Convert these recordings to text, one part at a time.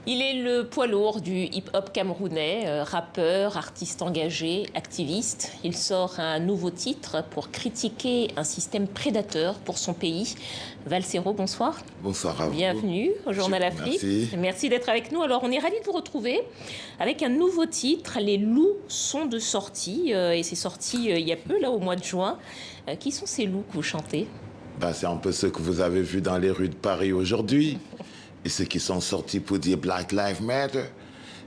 Il est le poids lourd du hip-hop camerounais, rappeur, artiste engagé, activiste. Il sort un nouveau titre pour critiquer un système prédateur pour son pays. Valsero, bonsoir. Bonsoir à vous. Bienvenue au Journal Afrique. Merci. Merci d'être avec nous. Alors, on est ravis de vous retrouver avec un nouveau titre. Les loups sont de sortie et c'est sorti il y a peu, là, au mois de juin. Qui sont ces loups que vous chantez? C'est un peu ce que vous avez vu dans les rues de Paris aujourd'hui. Et ceux qui sont sortis pour dire Black Lives Matter.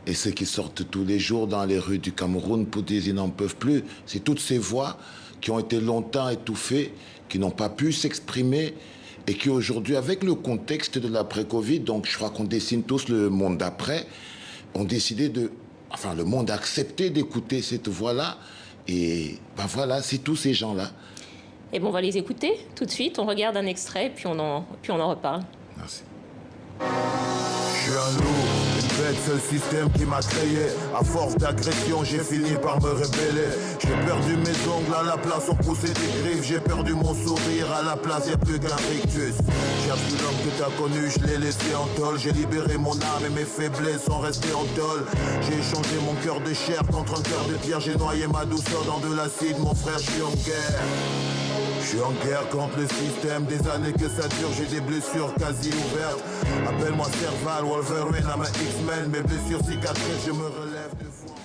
Et ceux qui sortent tous les jours dans les rues du Cameroun pour dire ils n'en peuvent plus. C'est toutes ces voix qui ont été longtemps étouffées, qui n'ont pas pu s'exprimer et qui aujourd'hui, avec le contexte de l'après-Covid, donc je crois qu'on dessine tous le monde d'après, ont décidé le monde a accepté d'écouter cette voix-là. Et voilà, c'est tous ces gens-là. Et bon, on va les écouter tout de suite. On regarde un extrait, puis on en reparle. Merci. Je suis un loup, une bête, c'est le système qui m'a créé. À force d'agression, j'ai fini par me révéler. J'ai perdu mes ongles, à la place on poussait des griffes. J'ai perdu mon sourire, à la place y'a plus qu'un rictus. Cherche plus l'homme que t'as connu, je l'ai laissé en tôle. J'ai libéré mon âme et mes faiblesses sont restées en tôle. J'ai échangé mon cœur de chair contre un cœur de pierre. J'ai noyé ma douceur dans de l'acide, mon frère, je suis en guerre. Je suis en guerre contre le système, des années que ça dure, j'ai des blessures quasi ouvertes. Appelle-moi Serval, Wolverine, à ma X-Men, mes blessures cicatrisent, je me relève de fois.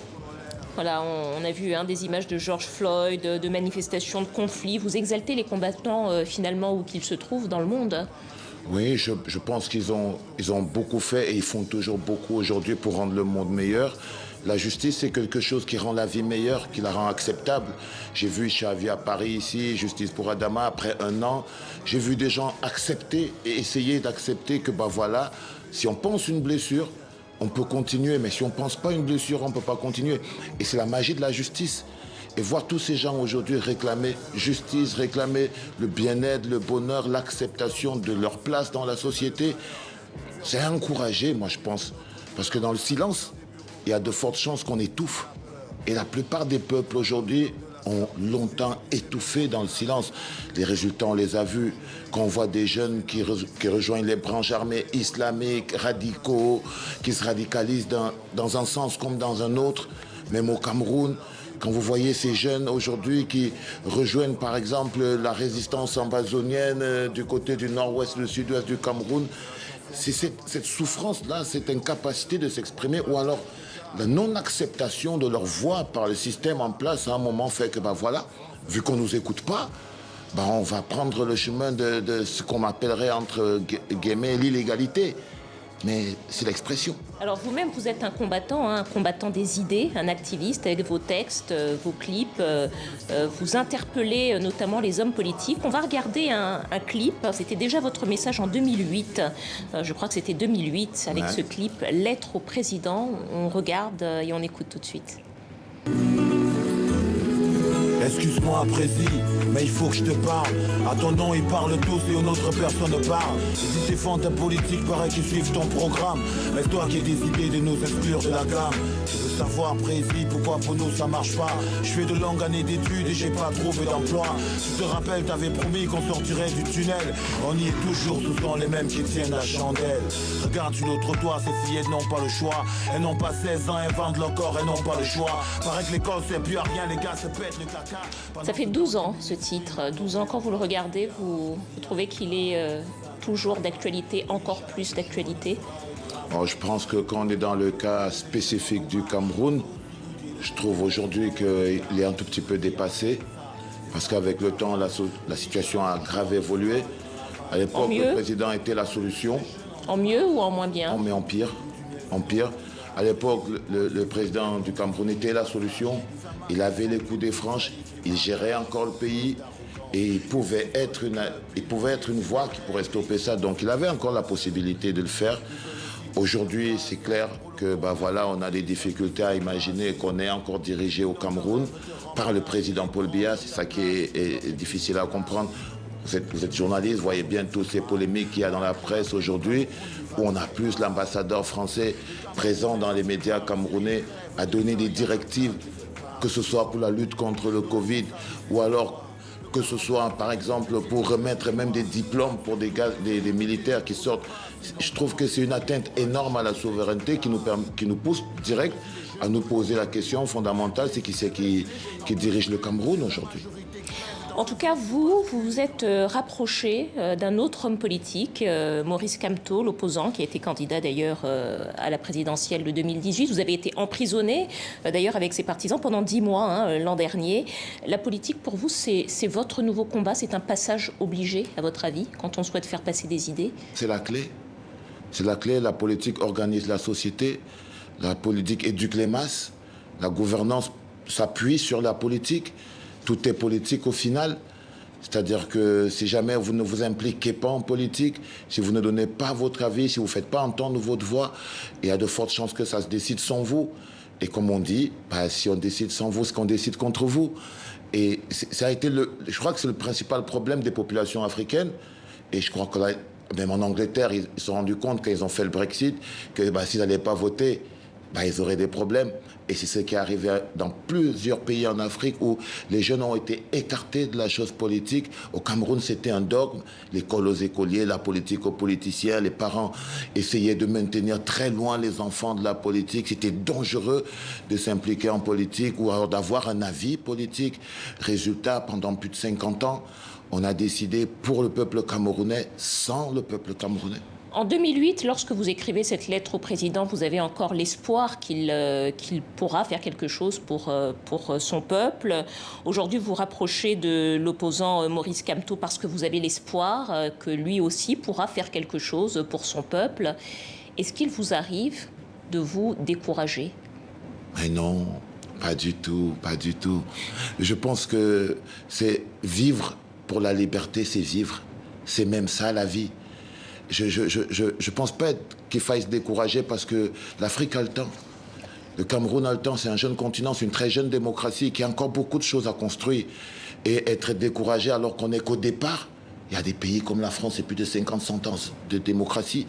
Voilà, on a vu des images de George Floyd, de manifestations, de conflits. Vous exaltez les combattants finalement où qu'ils se trouvent dans le monde. Oui, je pense qu'ils ont beaucoup fait et ils font toujours beaucoup aujourd'hui pour rendre le monde meilleur. La justice, c'est quelque chose qui rend la vie meilleure, qui la rend acceptable. J'ai vu Xavier à Paris ici, Justice pour Adama, après 1 an. J'ai vu des gens accepter et essayer d'accepter que, si on pense une blessure, on peut continuer. Mais si on ne pense pas une blessure, on ne peut pas continuer. Et c'est la magie de la justice. Et voir tous ces gens aujourd'hui réclamer justice, réclamer le bien-être, le bonheur, l'acceptation de leur place dans la société, c'est à encourager, moi je pense. Parce que dans le silence, il y a de fortes chances qu'on étouffe. Et la plupart des peuples aujourd'hui ont longtemps étouffé dans le silence. Les résultats, on les a vus. Quand on voit des jeunes qui rejoignent les branches armées islamiques, radicaux, qui se radicalisent dans un sens comme dans un autre, même au Cameroun, quand vous voyez ces jeunes aujourd'hui qui rejoignent par exemple la résistance amazonienne du côté du nord-ouest, le sud-ouest du Cameroun, c'est cette souffrance-là, cette incapacité de s'exprimer, ou alors la non-acceptation de leur voix par le système en place à un moment fait que, vu qu'on ne nous écoute pas, on va prendre le chemin de ce qu'on appellerait entre guillemets l'illégalité. Mais c'est l'expression. Alors vous-même, vous êtes un combattant des idées, un activiste avec vos textes, vos clips. Vous interpellez notamment les hommes politiques. On va regarder un clip. C'était déjà votre message en 2008. Je crois que c'était 2008 avec ce clip « Lettre au président ». On regarde et on écoute tout de suite. Excuse-moi, précis, mais il faut que je te parle. À ton nom, ils parlent tous et une autre personne parle. Si tu défends ta politique, pareil qu'ils suivent ton programme. Mais toi qui as décidé de nous exclure de la gamme. Je veux savoir, précis, pourquoi pour nous ça marche pas. Je fais de longues années d'études et j'ai pas trouvé d'emploi. Tu te rappelles, t'avais promis qu'on sortirait du tunnel. On y est toujours, ce sont les mêmes qui tiennent la chandelle. Regarde sur notre toit, ces filles n'ont pas le choix. Elles n'ont pas 16 ans, elles vendent leur corps, elles n'ont pas le choix. Paraît que l'école c'est plus à rien, les gars se pètent le caca. Ça fait 12 ans ce titre. 12 ans, quand vous le regardez, vous trouvez qu'il est toujours d'actualité, encore plus d'actualité? Je pense que quand on est dans le cas spécifique du Cameroun, je trouve aujourd'hui qu'il est un tout petit peu dépassé. Parce qu'avec le temps, la situation a grave évolué. À l'époque, le président était la solution. En mieux ou en moins bien? Mais en pire. En pire. À l'époque, le président du Cameroun était la solution. Il avait les coups des franches, il gérait encore le pays et il pouvait être une voix qui pourrait stopper ça. Donc il avait encore la possibilité de le faire. Aujourd'hui, c'est clair que on a des difficultés à imaginer qu'on est encore dirigé au Cameroun par le président Paul Biya. C'est ça qui est difficile à comprendre. Vous êtes journaliste, vous voyez bien toutes ces polémiques qu'il y a dans la presse aujourd'hui, où on a plus l'ambassadeur français présent dans les médias camerounais à donner des directives, que ce soit pour la lutte contre le Covid ou alors que ce soit par exemple pour remettre même des diplômes pour des militaires qui sortent. Je trouve que c'est une atteinte énorme à la souveraineté qui nous pousse direct à nous poser la question fondamentale, c'est qui dirige le Cameroun aujourd'hui. En tout cas, vous vous êtes rapproché d'un autre homme politique, Maurice Kamto, l'opposant, qui a été candidat d'ailleurs à la présidentielle de 2018. Vous avez été emprisonné, d'ailleurs avec ses partisans, pendant 10 mois l'an dernier. La politique, pour vous, c'est votre nouveau combat? C'est un passage obligé, à votre avis, quand on souhaite faire passer des idées? C'est la clé. C'est la clé. La politique organise la société. La politique éduque les masses. La gouvernance s'appuie sur la politique. Tout est politique au final. C'est-à-dire que si jamais vous ne vous impliquez pas en politique, si vous ne donnez pas votre avis, si vous ne faites pas entendre votre voix, il y a de fortes chances que ça se décide sans vous. Et comme on dit, si on décide sans vous, c'est qu'on décide contre vous. Et ça a été je crois que c'est le principal problème des populations africaines. Et je crois que là, même en Angleterre, ils se sont rendus compte quand ils ont fait le Brexit, que s'ils n'allaient pas voter, ils auraient des problèmes. Et c'est ce qui est arrivé dans plusieurs pays en Afrique où les jeunes ont été écartés de la chose politique. Au Cameroun, c'était un dogme. L'école aux écoliers, la politique aux politiciens. Les parents essayaient de maintenir très loin les enfants de la politique. C'était dangereux de s'impliquer en politique ou alors d'avoir un avis politique. Résultat, pendant plus de 50 ans, on a décidé pour le peuple camerounais, sans le peuple camerounais. En 2008, lorsque vous écrivez cette lettre au président, vous avez encore l'espoir qu'il pourra faire quelque chose pour son peuple. Aujourd'hui, vous vous rapprochez de l'opposant Maurice Kamto parce que vous avez l'espoir que lui aussi pourra faire quelque chose pour son peuple. Est-ce qu'il vous arrive de vous décourager? Mais non, pas du tout, pas du tout. Je pense que c'est vivre pour la liberté, c'est vivre. C'est même ça la vie. Je pense pas qu'il faille se décourager parce que l'Afrique a le temps. Le Cameroun a le temps, c'est un jeune continent, c'est une très jeune démocratie qui a encore beaucoup de choses à construire. Et être découragé alors qu'on n'est qu'au départ, il y a des pays comme la France, c'est plus de 50-100 ans de démocratie.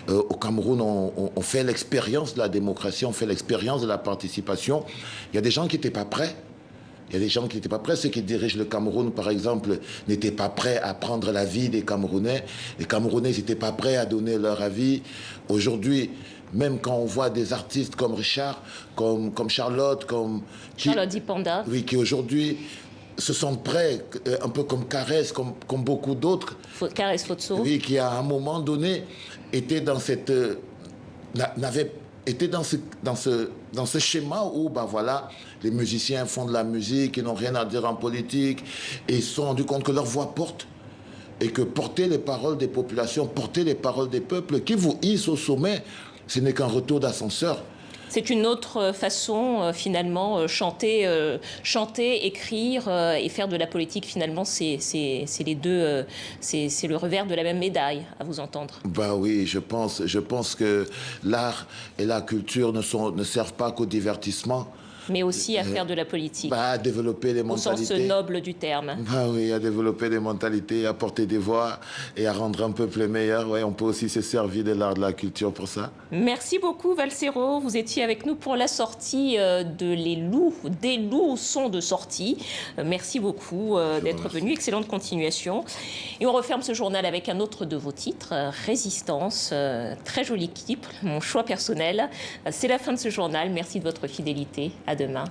Au Cameroun, on fait l'expérience de la démocratie, on fait l'expérience de la participation. Il y a des gens qui n'étaient pas prêts. Il y a des gens qui n'étaient pas prêts. Ceux qui dirigent le Cameroun, par exemple, n'étaient pas prêts à prendre l'avis des Camerounais. Les Camerounais n'étaient pas prêts à donner leur avis. Aujourd'hui, même quand on voit des artistes comme Richard, comme Charlotte, Charlotte Dipanda. Oui, qui aujourd'hui se sentent prêts, un peu comme Caresse, comme beaucoup d'autres. Caresse Fotso. Oui, qui à un moment donné était dans cette... était dans ce schéma où, voilà, les musiciens font de la musique, ils n'ont rien à dire en politique, et ils se sont rendus compte que leur voix porte, et que porter les paroles des populations, porter les paroles des peuples qui vous hissent au sommet, ce n'est qu'un retour d'ascenseur. C'est une autre façon, finalement, chanter, écrire et faire de la politique, finalement, c'est les deux, c'est le revers de la même médaille, à vous entendre. Oui, je pense que l'art et la culture ne servent pas qu'au divertissement. Mais aussi à faire de la politique. À développer les mentalités. Au sens noble du terme. Oui, à développer des mentalités, à porter des voix et à rendre un peuple meilleur. Ouais, on peut aussi se servir de l'art, de la culture pour ça. Merci beaucoup, Valsero. Vous étiez avec nous pour la sortie de Les Loups. Des loups sont de sortie. Merci beaucoup d'être venu. Excellente continuation. Et on referme ce journal avec un autre de vos titres, Résistance. Très joli clip, mon choix personnel. C'est la fin de ce journal. Merci de votre fidélité. À demain.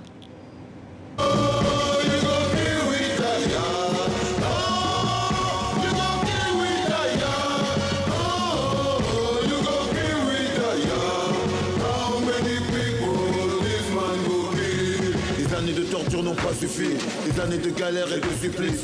Les années de torture n'ont pas suffi, les années de galère et de supplice.